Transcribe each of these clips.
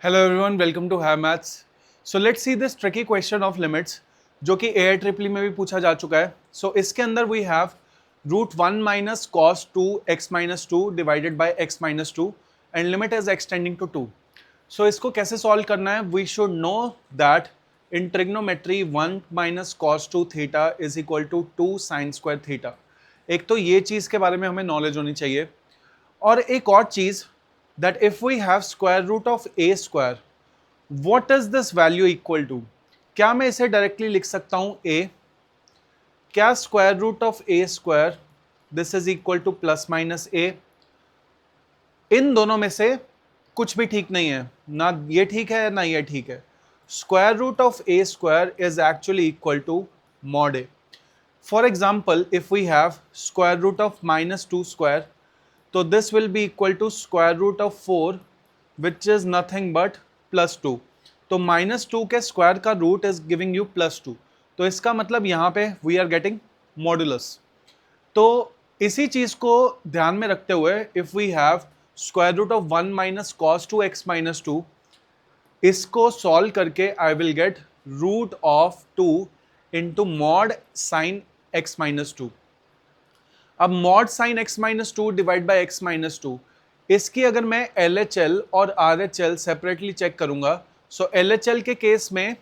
Hello everyone, welcome to high maths. So let's see this tricky question of limits जो कि AIEEE में भी पूछा जा चुका है। सो इसके अंदर we have √1 minus cos 2x-2 divided by x-2 and limit is extending to 2। So इसको कैसे सॉल्व करना है? We should know that in trigonometry 1 minus cos 2 theta is equal to 2 sine square theta. एक तो ये चीज़ के बारे में हमें नॉलेज होनी चाहिए, और एक और चीज़ that if we have square root of a square, what is this value equal to? क्या मैं इसे डायरेक्टली लिख सकता हूं a? क्या square root of a square this is equal to plus minus a? इन दोनों में से कुछ भी ठीक नहीं है, ना ये ठीक है ना ये ठीक है। Square root of a square is actually equal to mod a. For example, if we have square root of -2 square, तो this will be equal to square root of 4 which is nothing but +2। तो -2 के square का root is giving you +2। तो इसका मतलब यहाँ पे we are getting modulus. तो इसी चीज को ध्यान में रखते हुए if we have square root of 1 minus cos 2x-2, इसको सॉल्व करके I will get √2 into mod sine x-2। अब mod sine x-2 divide by x-2, इसकी अगर मैं LHL और RHL सेपरेटली चेक करूंगा, सो LHL के केस में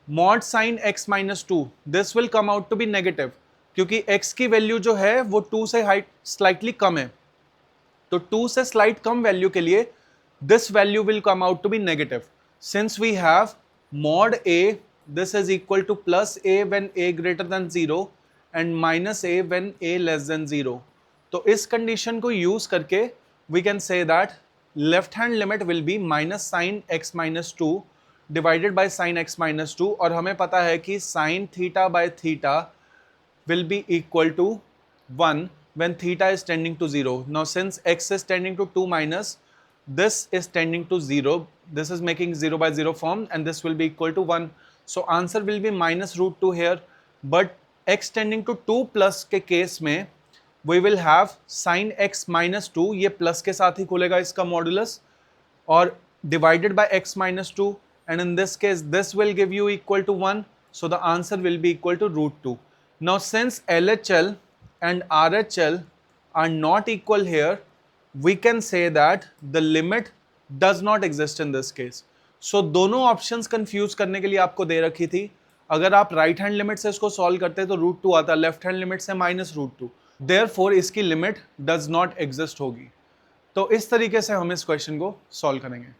mod sine x-2 this will come out to be negative, क्योंकि x की वैल्यू जो है वो 2 से हाइट स्लाइटली कम है। तो 2 से स्लाइट कम वैल्यू के लिए this value will come out to be negative, since we have mod a this is equal to plus a when a greater than 0 and minus a when a less than 0। तो इस condition को use करके we can say that left hand limit will be minus sine x-2 divided by sine x-2, और हमें पता है कि sine theta by theta will be equal to 1 when theta is tending to 0. Now since x is tending to 2 minus, this is tending to 0. This is making 0 by 0 form and this will be equal to 1. So answer will be minus √2 here. But x tending to 2 plus के case में we will have sin x minus 2, ये plus के साथ ही खुलेगा इसका modulus, और divided by x minus 2, and in this case this will give you equal to 1. So the answer will be equal to √2. Now since LHL and RHL are not equal here, we can say that the limit does not exist in this case. So दोनों options confuse करने के लिए आपको दे रखी थी। अगर आप right hand limit से इसको सॉल्व करते तो √2 आता, लेफ्ट हैंड लिमिट से -√2, देयरफॉर इसकी लिमिट डज नॉट एग्जिस्ट होगी। तो इस तरीके से हम इस क्वेश्चन को सॉल्व करेंगे।